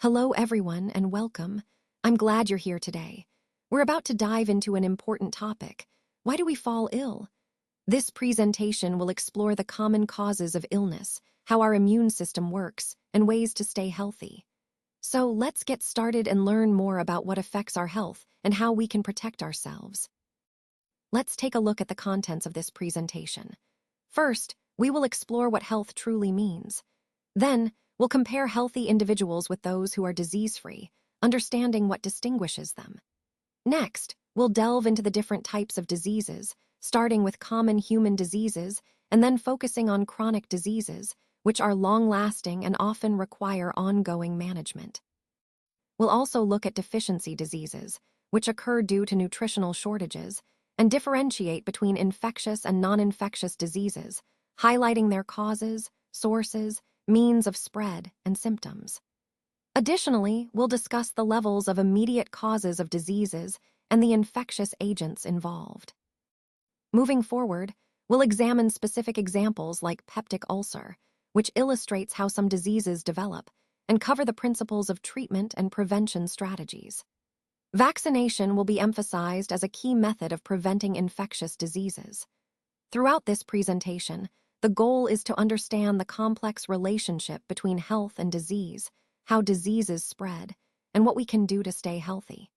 Hello, everyone, and welcome. I'm glad you're here today. We're about to dive into an important topic. Why do we fall ill? This presentation will explore the common causes of illness, how our immune system works, and ways to stay healthy. So let's get started and learn more about what affects our health and how we can protect ourselves. Let's take a look at the contents of this presentation. First, we will explore what health truly means. Then, we'll compare healthy individuals with those who are disease-free, understanding what distinguishes them. Next, we'll delve into the different types of diseases, starting with common human diseases and then focusing on chronic diseases, which are long-lasting and often require ongoing management. We'll also look at deficiency diseases, which occur due to nutritional shortages, and differentiate between infectious and non-infectious diseases, highlighting their causes, sources, means of spread, and symptoms. Additionally, we'll discuss the levels of immediate causes of diseases and the infectious agents involved. Moving forward, we'll examine specific examples like peptic ulcer, which illustrates how some diseases develop, and cover the principles of treatment and prevention strategies. Vaccination will be emphasized as a key method of preventing infectious diseases. Throughout this presentation, the goal is to understand the complex relationship between health and disease, how diseases spread, and what we can do to stay healthy.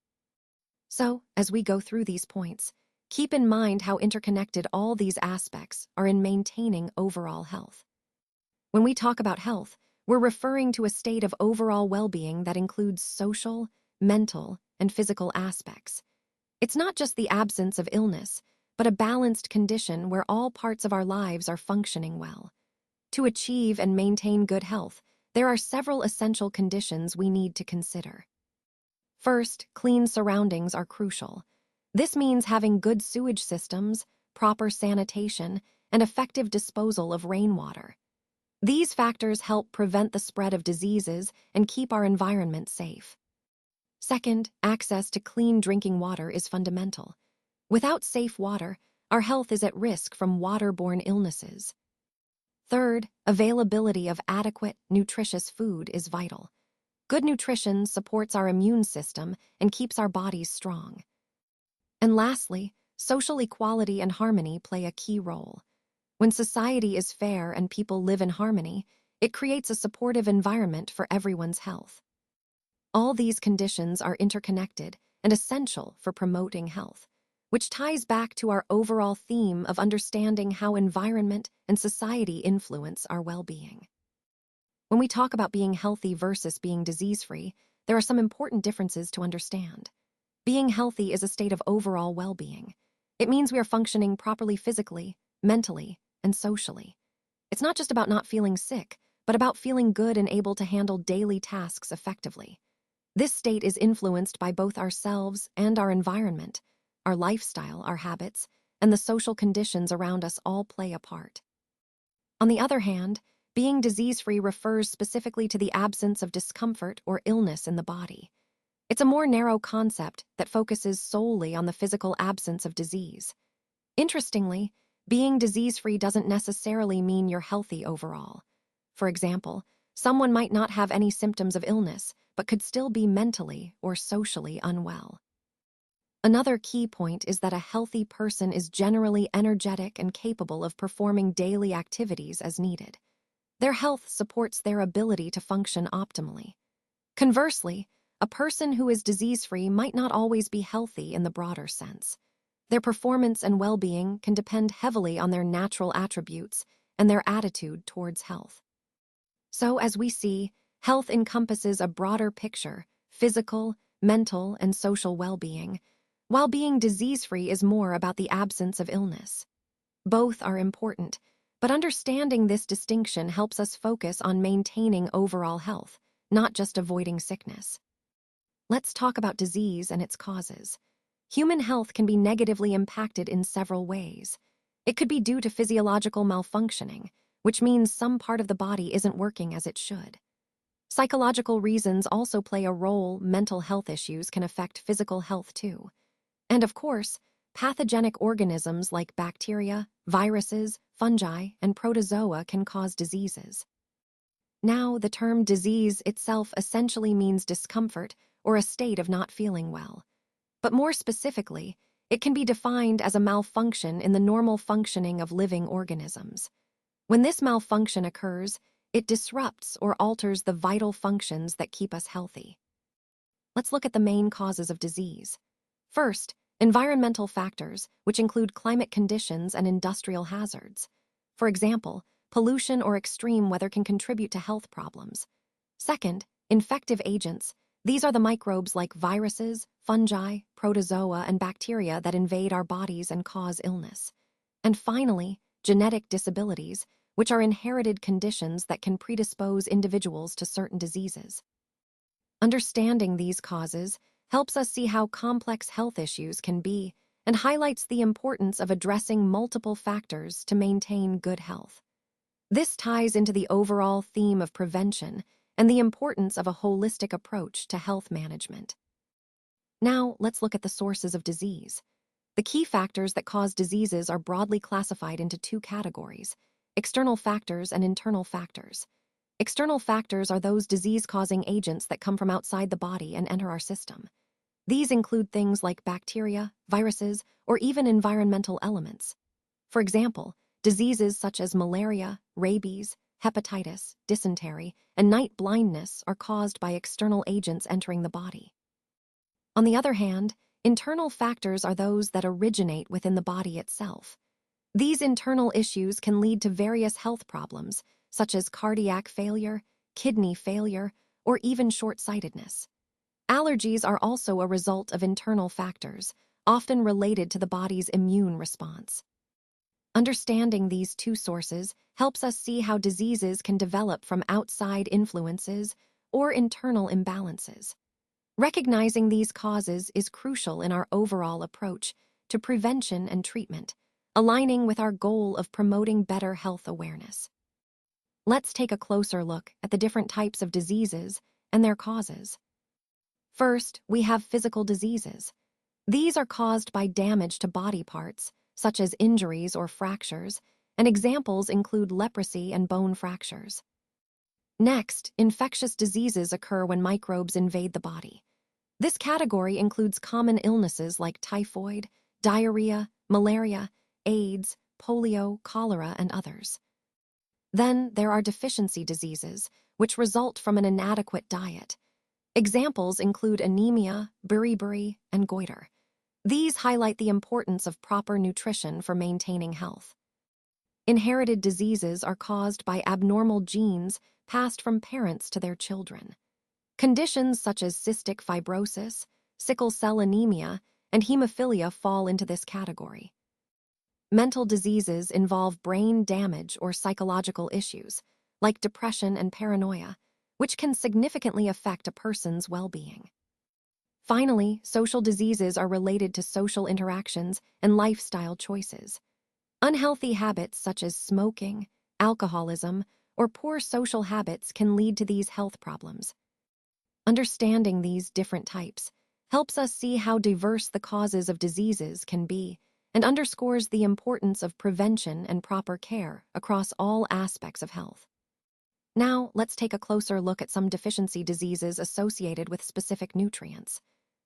So, as we go through these points, keep in mind how interconnected all these aspects are in maintaining overall health. When we talk about health, we're referring to a state of overall well-being that includes social, mental, and physical aspects. It's not just the absence of illness, but a balanced condition where all parts of our lives are functioning well. To achieve and maintain good health, there are several essential conditions we need to consider. First, clean surroundings are crucial. This means having good sewage systems, proper sanitation, and effective disposal of rainwater. These factors help prevent the spread of diseases and keep our environment safe. Second, access to clean drinking water is fundamental. Without safe water, our health is at risk from waterborne illnesses. Third, availability of adequate, nutritious food is vital. Good nutrition supports our immune system and keeps our bodies strong. And lastly, social equality and harmony play a key role. When society is fair and people live in harmony, it creates a supportive environment for everyone's health. All these conditions are interconnected and essential for promoting health, which ties back to our overall theme of understanding how environment and society influence our well-being. When we talk about being healthy versus being disease-free, there are some important differences to understand. Being healthy is a state of overall well-being. It means we are functioning properly physically, mentally, and socially. It's not just about not feeling sick, but about feeling good and able to handle daily tasks effectively. This state is influenced by both ourselves and our environment. Our lifestyle, our habits, and the social conditions around us all play a part. On the other hand, being disease-free refers specifically to the absence of discomfort or illness in the body. It's a more narrow concept that focuses solely on the physical absence of disease. Interestingly, being disease-free doesn't necessarily mean you're healthy overall. For example, someone might not have any symptoms of illness, but could still be mentally or socially unwell. Another key point is that a healthy person is generally energetic and capable of performing daily activities as needed. Their health supports their ability to function optimally. Conversely, a person who is disease-free might not always be healthy in the broader sense. Their performance and well-being can depend heavily on their natural attributes and their attitude towards health. So, as we see, health encompasses a broader picture: physical, mental, and social well-being, while being disease-free is more about the absence of illness. Both are important, but understanding this distinction helps us focus on maintaining overall health, not just avoiding sickness. Let's talk about disease and its causes. Human health can be negatively impacted in several ways. It could be due to physiological malfunctioning, which means some part of the body isn't working as it should. Psychological reasons also play a role. Mental health issues can affect physical health too. And of course, pathogenic organisms like bacteria, viruses, fungi, and protozoa can cause diseases. Now, the term disease itself essentially means discomfort or a state of not feeling well. But more specifically, it can be defined as a malfunction in the normal functioning of living organisms. When this malfunction occurs, it disrupts or alters the vital functions that keep us healthy. Let's look at the main causes of disease. First, environmental factors, which include climate conditions and industrial hazards. For example, pollution or extreme weather can contribute to health problems. Second, infective agents. These are the microbes like viruses, fungi, protozoa, and bacteria that invade our bodies and cause illness. And finally, genetic disabilities, which are inherited conditions that can predispose individuals to certain diseases. Understanding these causes helps us see how complex health issues can be and highlights the importance of addressing multiple factors to maintain good health. This ties into the overall theme of prevention and the importance of a holistic approach to health management. Now, let's look at the sources of disease. The key factors that cause diseases are broadly classified into two categories: external factors and internal factors. External factors are those disease-causing agents that come from outside the body and enter our system. These include things like bacteria, viruses, or even environmental elements. For example, diseases such as malaria, rabies, hepatitis, dysentery, and night blindness are caused by external agents entering the body. On the other hand, internal factors are those that originate within the body itself. These internal issues can lead to various health problems, such as cardiac failure, kidney failure, or even short-sightedness. Allergies are also a result of internal factors, often related to the body's immune response. Understanding these two sources helps us see how diseases can develop from outside influences or internal imbalances. Recognizing these causes is crucial in our overall approach to prevention and treatment, aligning with our goal of promoting better health awareness. Let's take a closer look at the different types of diseases and their causes. First, we have physical diseases. These are caused by damage to body parts, such as injuries or fractures, and examples include leprosy and bone fractures. Next, infectious diseases occur when microbes invade the body. This category includes common illnesses like typhoid, diarrhea, malaria, AIDS, polio, cholera, and others. Then there are deficiency diseases, which result from an inadequate diet. Examples include anemia, beriberi, and goiter. These highlight the importance of proper nutrition for maintaining health. Inherited diseases are caused by abnormal genes passed from parents to their children. Conditions such as cystic fibrosis, sickle cell anemia, and hemophilia fall into this category. Mental diseases involve brain damage or psychological issues, like depression and paranoia, which can significantly affect a person's well-being. Finally, social diseases are related to social interactions and lifestyle choices. Unhealthy habits such as smoking, alcoholism, or poor social habits can lead to these health problems. Understanding these different types helps us see how diverse the causes of diseases can be and underscores the importance of prevention and proper care across all aspects of health. Now, let's take a closer look at some deficiency diseases associated with specific nutrients.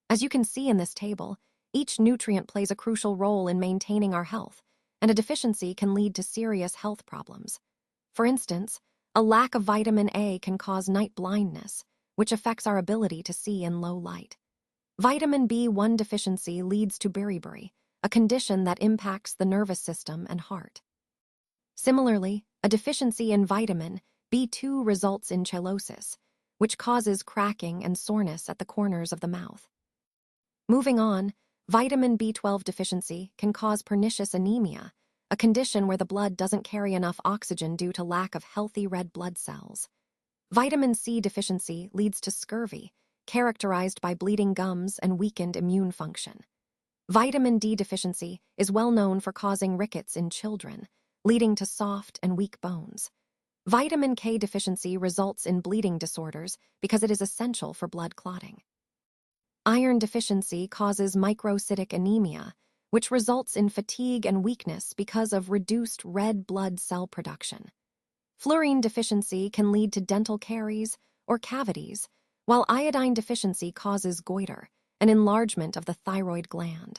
As you can see in this table, each nutrient plays a crucial role in maintaining our health, and a deficiency can lead to serious health problems. For instance, a lack of vitamin A can cause night blindness, which affects our ability to see in low light. Vitamin B1 deficiency leads to beriberi, a condition that impacts the nervous system and heart. Similarly, a deficiency in vitamin B2 results in chelosis, which causes cracking and soreness at the corners of the mouth. Moving on, vitamin B12 deficiency can cause pernicious anemia, a condition where the blood doesn't carry enough oxygen due to lack of healthy red blood cells. Vitamin C deficiency leads to scurvy, characterized by bleeding gums and weakened immune function. Vitamin D deficiency is well known for causing rickets in children, leading to soft and weak bones. Vitamin K deficiency results in bleeding disorders because it is essential for blood clotting. Iron deficiency causes microcytic anemia, which results in fatigue and weakness because of reduced red blood cell production. Fluorine deficiency can lead to dental caries or cavities, while iodine deficiency causes goiter, an enlargement of the thyroid gland.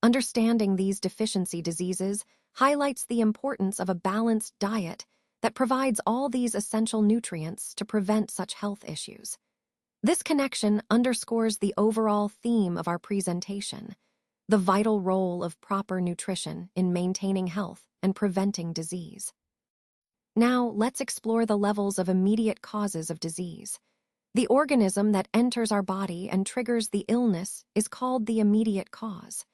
Understanding these deficiency diseases highlights the importance of a balanced diet that provides all these essential nutrients to prevent such health issues. This connection underscores the overall theme of our presentation, the vital role of proper nutrition in maintaining health and preventing disease. Now, let's explore the levels of immediate causes of disease. The organism that enters our body and triggers the illness is called the immediate cause.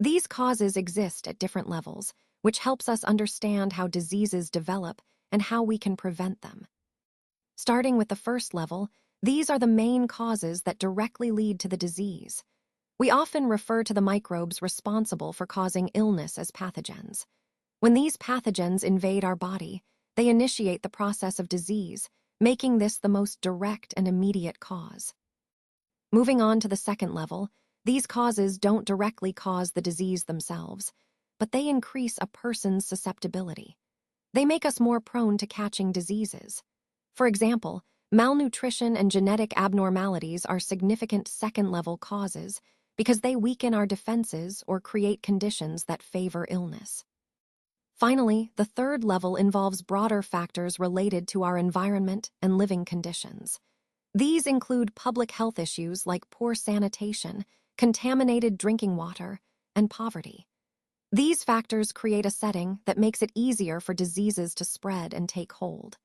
These causes exist at different levels, which helps us understand how diseases develop and how we can prevent them. Starting with the first level, these are the main causes that directly lead to the disease. We often refer to the microbes responsible for causing illness as pathogens. When these pathogens invade our body, they initiate the process of disease, making this the most direct and immediate cause. Moving on to the second level, these causes don't directly cause the disease themselves, but they increase a person's susceptibility. They make us more prone to catching diseases. For example, malnutrition and genetic abnormalities are significant second-level causes because they weaken our defenses or create conditions that favor illness. Finally, the third level involves broader factors related to our environment and living conditions. These include public health issues like poor sanitation, contaminated drinking water, and poverty. These factors create a setting that makes it easier for diseases to spread and take hold.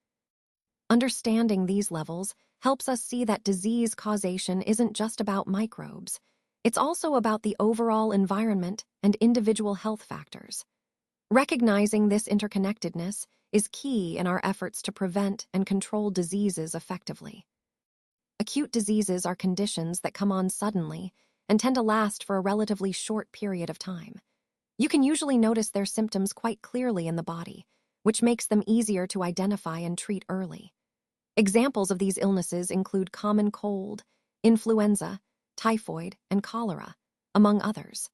Understanding these levels helps us see that disease causation isn't just about microbes. It's also about the overall environment and individual health factors. Recognizing this interconnectedness is key in our efforts to prevent and control diseases effectively. Acute diseases are conditions that come on suddenly and tend to last for a relatively short period of time. You can usually notice their symptoms quite clearly in the body, which makes them easier to identify and treat early. Examples of these illnesses include common cold, influenza, typhoid, and cholera, among others.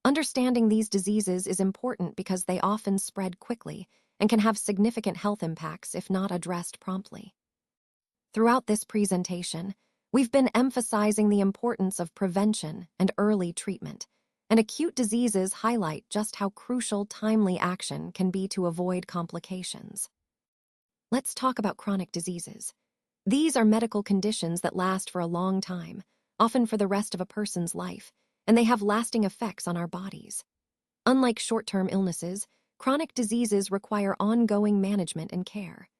Understanding these diseases is important because they often spread quickly and can have significant health impacts if not addressed promptly. Throughout this presentation, we've been emphasizing the importance of prevention and early treatment, and acute diseases highlight just how crucial timely action can be to avoid complications. Let's talk about chronic diseases. These are medical conditions that last for a long time, often for the rest of a person's life, and they have lasting effects on our bodies. Unlike short-term illnesses, chronic diseases require ongoing management and care.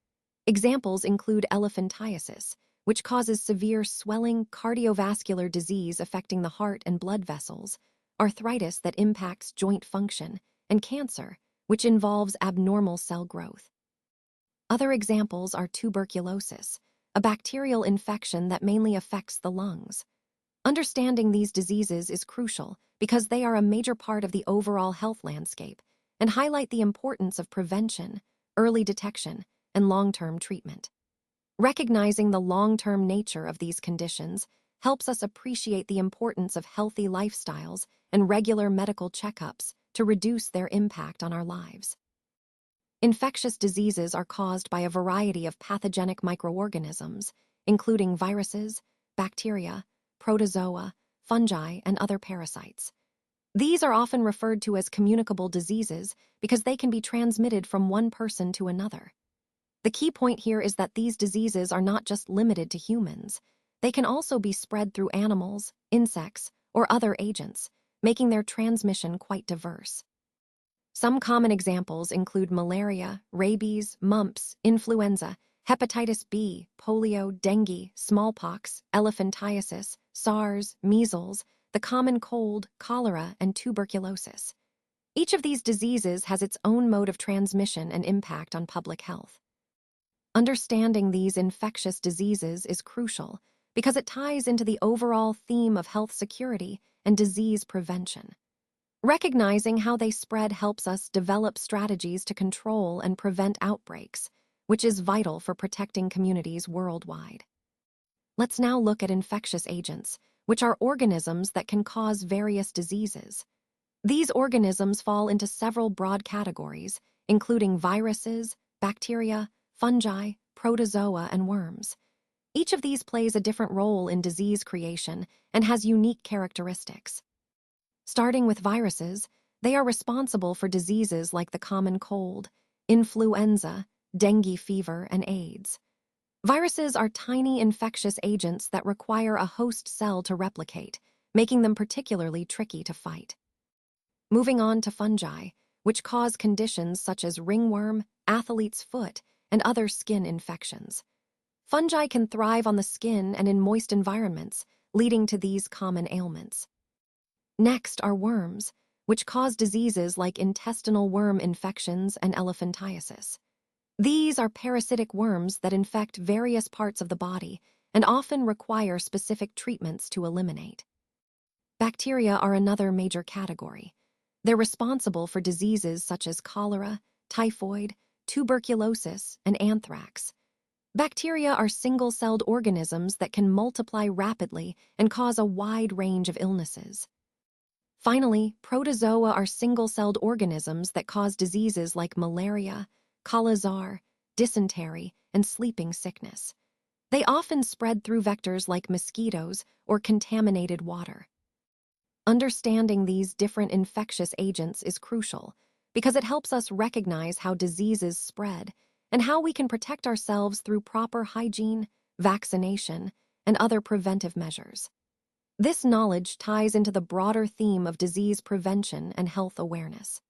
Examples include elephantiasis, which causes severe swelling, cardiovascular disease affecting the heart and blood vessels, arthritis that impacts joint function, and cancer, which involves abnormal cell growth. Other examples are tuberculosis, a bacterial infection that mainly affects the lungs. Understanding these diseases is crucial because they are a major part of the overall health landscape and highlight the importance of prevention, early detection, and long-term treatment. Recognizing the long-term nature of these conditions helps us appreciate the importance of healthy lifestyles and regular medical checkups to reduce their impact on our lives. Infectious diseases are caused by a variety of pathogenic microorganisms, including viruses, bacteria, protozoa, fungi, and other parasites. These are often referred to as communicable diseases because they can be transmitted from one person to another. The key point here is that these diseases are not just limited to humans. They can also be spread through animals, insects, or other agents, making their transmission quite diverse. Some common examples include malaria, rabies, mumps, influenza, hepatitis B, polio, dengue, smallpox, elephantiasis, SARS, measles, the common cold, cholera, and tuberculosis. Each of these diseases has its own mode of transmission and impact on public health. Understanding these infectious diseases is crucial because it ties into the overall theme of health security and disease prevention. Recognizing how they spread helps us develop strategies to control and prevent outbreaks, which is vital for protecting communities worldwide. Let's now look at infectious agents, which are organisms that can cause various diseases. These organisms fall into several broad categories, including viruses, bacteria, fungi, protozoa, and worms. Each of these plays a different role in disease creation and has unique characteristics. Starting with viruses, they are responsible for diseases like the common cold, influenza, dengue fever, and AIDS. Viruses are tiny infectious agents that require a host cell to replicate, making them particularly tricky to fight. Moving on to fungi, which cause conditions such as ringworm, athlete's foot, and other skin infections. Fungi can thrive on the skin and in moist environments, leading to these common ailments. Next are worms, which cause diseases like intestinal worm infections and elephantiasis. These are parasitic worms that infect various parts of the body and often require specific treatments to eliminate. Bacteria are another major category. They're responsible for diseases such as cholera, typhoid, tuberculosis, and anthrax. Bacteria are single-celled organisms that can multiply rapidly and cause a wide range of illnesses. Finally, protozoa are single-celled organisms that cause diseases like malaria, kala-azar, dysentery, and sleeping sickness. They often spread through vectors like mosquitoes or contaminated water. Understanding these different infectious agents is crucial because it helps us recognize how diseases spread and how we can protect ourselves through proper hygiene, vaccination, and other preventive measures. This knowledge ties into the broader theme of disease prevention and health awareness.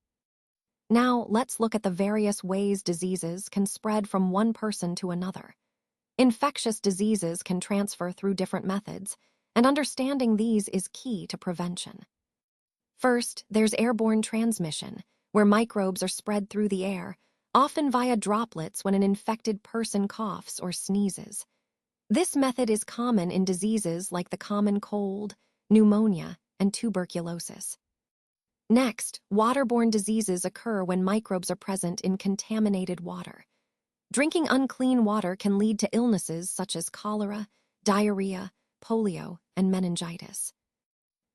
Now, let's look at the various ways diseases can spread from one person to another. Infectious diseases can transfer through different methods, and understanding these is key to prevention. First, there's airborne transmission, where microbes are spread through the air, often via droplets when an infected person coughs or sneezes. This method is common in diseases like the common cold, pneumonia, and tuberculosis. Next, waterborne diseases occur when microbes are present in contaminated water. Drinking unclean water can lead to illnesses such as cholera, diarrhea, polio, and meningitis.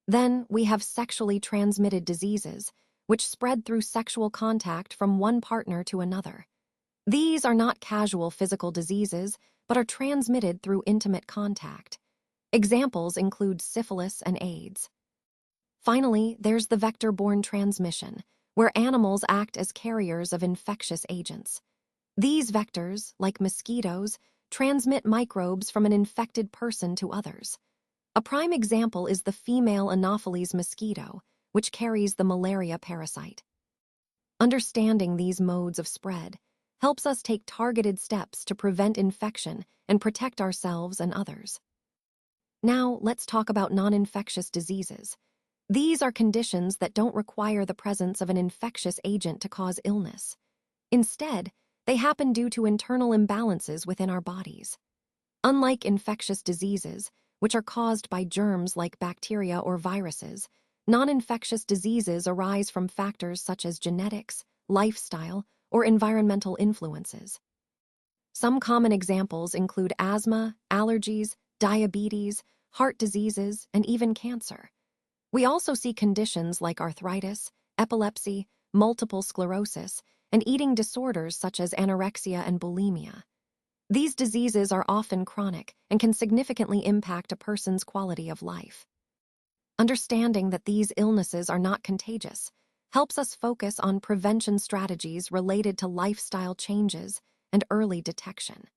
Then we have sexually transmitted diseases, which spread through sexual contact from one partner to another. These are not casual physical diseases, but are transmitted through intimate contact. Examples include syphilis and AIDS. Finally, there's the vector-borne transmission, where animals act as carriers of infectious agents. These vectors, like mosquitoes, transmit microbes from an infected person to others. A prime example is the female Anopheles mosquito, which carries the malaria parasite. Understanding these modes of spread helps us take targeted steps to prevent infection and protect ourselves and others. Now, let's talk about non-infectious diseases. These are conditions that don't require the presence of an infectious agent to cause illness. Instead, they happen due to internal imbalances within our bodies. Unlike infectious diseases, which are caused by germs like bacteria or viruses, non-infectious diseases arise from factors such as genetics, lifestyle, or environmental influences. Some common examples include asthma, allergies, diabetes, heart diseases, and even cancer. We also see conditions like arthritis, epilepsy, multiple sclerosis, and eating disorders such as anorexia and bulimia. These diseases are often chronic and can significantly impact a person's quality of life. Understanding that these illnesses are not contagious helps us focus on prevention strategies related to lifestyle changes and early detection.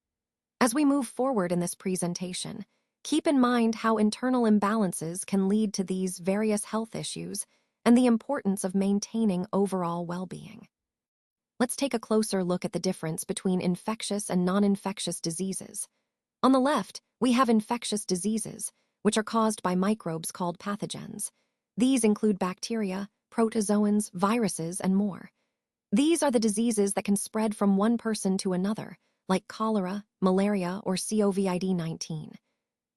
As we move forward in this presentation, keep in mind how internal imbalances can lead to these various health issues and the importance of maintaining overall well-being. Let's take a closer look at the difference between infectious and non-infectious diseases. On the left, we have infectious diseases, which are caused by microbes called pathogens. These include bacteria, protozoans, viruses, and more. These are the diseases that can spread from one person to another, like cholera, malaria, or COVID-19.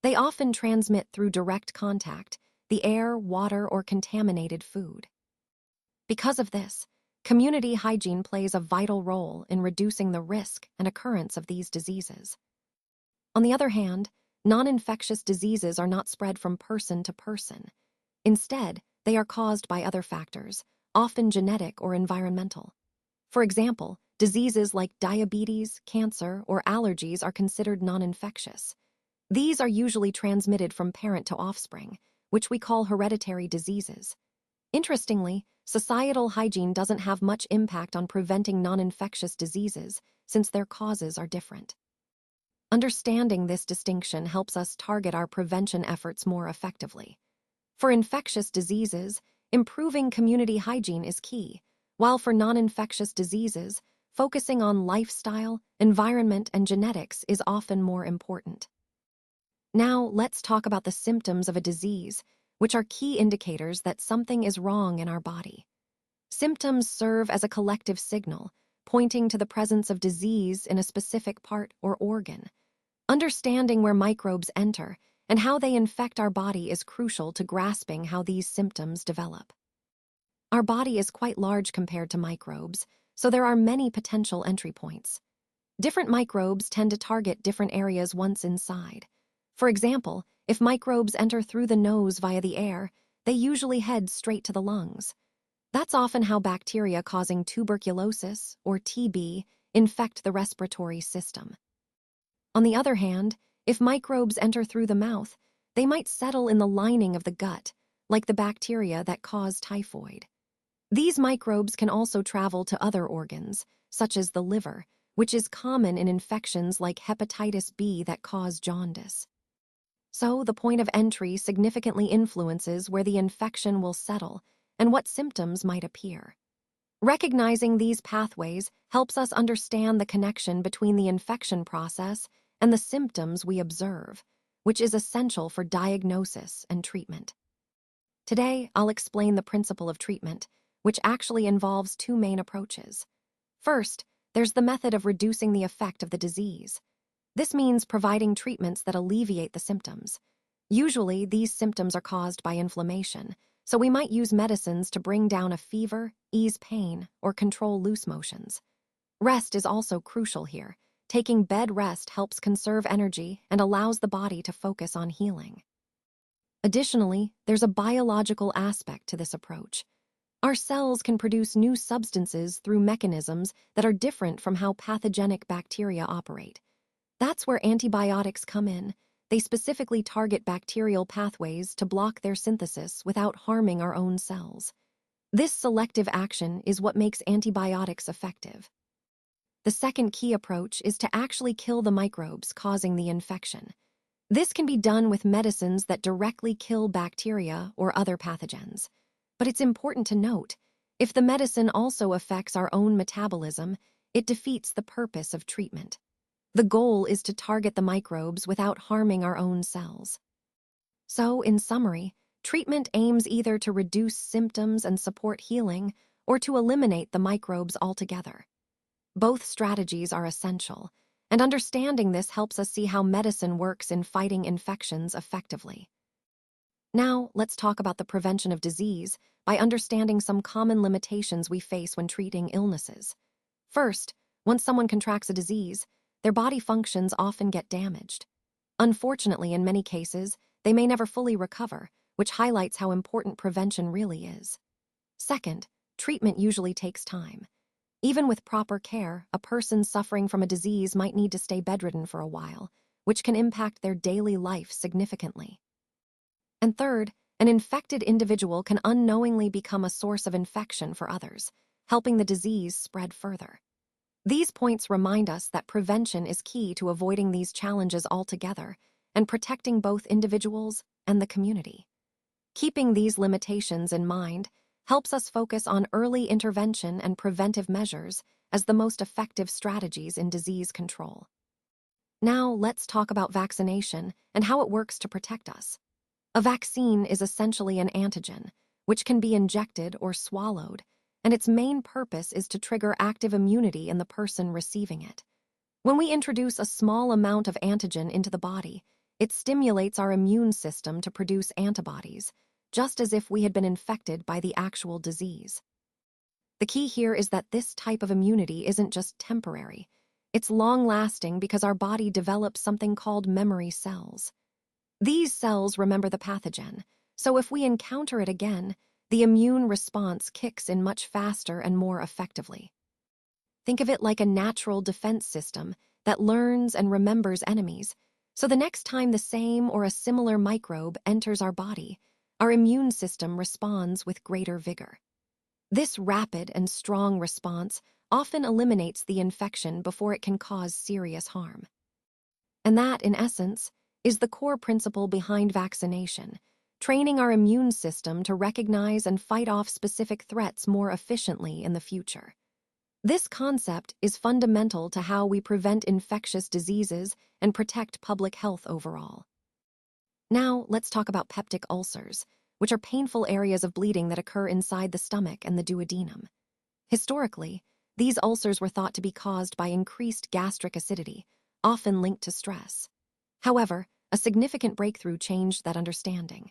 They often transmit through direct contact, the air, water, or contaminated food. Because of this, community hygiene plays a vital role in reducing the risk and occurrence of these diseases. On the other hand, non-infectious diseases are not spread from person to person. Instead, they are caused by other factors, often genetic or environmental. For example, diseases like diabetes, cancer, or allergies are considered non-infectious. These are usually transmitted from parent to offspring, which we call hereditary diseases. Interestingly, societal hygiene doesn't have much impact on preventing non-infectious diseases since their causes are different. Understanding this distinction helps us target our prevention efforts more effectively. For infectious diseases, improving community hygiene is key, while for non-infectious diseases, focusing on lifestyle, environment, and genetics is often more important. Now, let's talk about the symptoms of a disease, which are key indicators that something is wrong in our body. Symptoms serve as a collective signal, pointing to the presence of disease in a specific part or organ. Understanding where microbes enter and how they infect our body is crucial to grasping how these symptoms develop. Our body is quite large compared to microbes, so there are many potential entry points. Different microbes tend to target different areas once inside. For example, if microbes enter through the nose via the air, they usually head straight to the lungs. That's often how bacteria causing tuberculosis, or TB, infect the respiratory system. On the other hand, if microbes enter through the mouth, they might settle in the lining of the gut, like the bacteria that cause typhoid. These microbes can also travel to other organs, such as the liver, which is common in infections like hepatitis B that cause jaundice. So, the point of entry significantly influences where the infection will settle and what symptoms might appear. Recognizing these pathways helps us understand the connection between the infection process and the symptoms we observe, which is essential for diagnosis and treatment. Today, I'll explain the principle of treatment, which actually involves two main approaches. First, there's the method of reducing the effect of the disease. This means providing treatments that alleviate the symptoms. Usually, these symptoms are caused by inflammation, so we might use medicines to bring down a fever, ease pain, or control loose motions. Rest is also crucial here. Taking bed rest helps conserve energy and allows the body to focus on healing. Additionally, there's a biological aspect to this approach. Our cells can produce new substances through mechanisms that are different from how pathogenic bacteria operate. That's where antibiotics come in. They specifically target bacterial pathways to block their synthesis without harming our own cells. This selective action is what makes antibiotics effective. The second key approach is to actually kill the microbes causing the infection. This can be done with medicines that directly kill bacteria or other pathogens. But it's important to note, if the medicine also affects our own metabolism, it defeats the purpose of treatment. The goal is to target the microbes without harming our own cells. So, in summary, treatment aims either to reduce symptoms and support healing or to eliminate the microbes altogether. Both strategies are essential, and understanding this helps us see how medicine works in fighting infections effectively. Now, let's talk about the prevention of disease by understanding some common limitations we face when treating illnesses. First, once someone contracts a disease, their body functions often get damaged. Unfortunately, in many cases, they may never fully recover, which highlights how important prevention really is. Second, treatment usually takes time. Even with proper care, a person suffering from a disease might need to stay bedridden for a while, which can impact their daily life significantly. And third, an infected individual can unknowingly become a source of infection for others, helping the disease spread further. These points remind us that prevention is key to avoiding these challenges altogether and protecting both individuals and the community. Keeping these limitations in mind helps us focus on early intervention and preventive measures as the most effective strategies in disease control. Now, let's talk about vaccination and how it works to protect us. A vaccine is essentially an antigen, which can be injected or swallowed, and its main purpose is to trigger active immunity in the person receiving it. When we introduce a small amount of antigen into the body, it stimulates our immune system to produce antibodies, just as if we had been infected by the actual disease. The key here is that this type of immunity isn't just temporary. It's long-lasting because our body develops something called memory cells. These cells remember the pathogen, so if we encounter it again, the immune response kicks in much faster and more effectively. Think of it like a natural defense system that learns and remembers enemies. So the next time the same or a similar microbe enters our body, our immune system responds with greater vigor. This rapid and strong response often eliminates the infection before it can cause serious harm. And that, in essence, is the core principle behind vaccination, training our immune system to recognize and fight off specific threats more efficiently in the future. This concept is fundamental to how we prevent infectious diseases and protect public health overall. Now, let's talk about peptic ulcers, which are painful areas of bleeding that occur inside the stomach and the duodenum. Historically, these ulcers were thought to be caused by increased gastric acidity, often linked to stress. However, a significant breakthrough changed that understanding.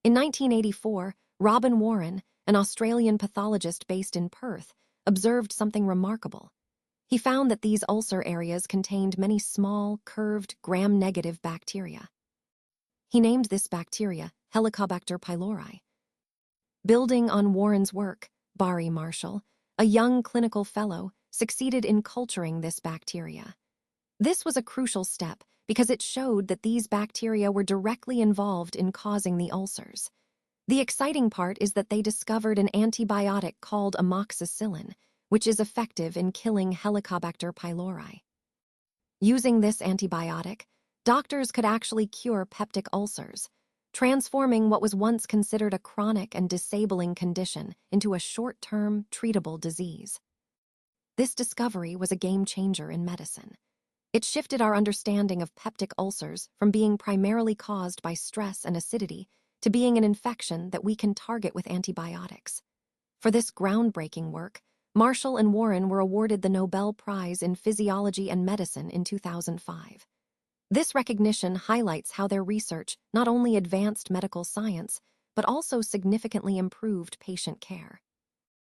In 1984, Robin Warren, an Australian pathologist based in Perth, observed something remarkable. He found that these ulcer areas contained many small, curved, gram-negative bacteria. He named this bacteria Helicobacter pylori. Building on Warren's work, Barry Marshall, a young clinical fellow, succeeded in culturing this bacteria. This was a crucial step because it showed that these bacteria were directly involved in causing the ulcers. The exciting part is that they discovered an antibiotic called amoxicillin, which is effective in killing Helicobacter pylori. Using this antibiotic, doctors could actually cure peptic ulcers, transforming what was once considered a chronic and disabling condition into a short-term, treatable disease. This discovery was a game-changer in medicine. It shifted our understanding of peptic ulcers from being primarily caused by stress and acidity to being an infection that we can target with antibiotics. For this groundbreaking work, Marshall and Warren were awarded the Nobel Prize in Physiology and Medicine in 2005. This recognition highlights how their research not only advanced medical science, but also significantly improved patient care.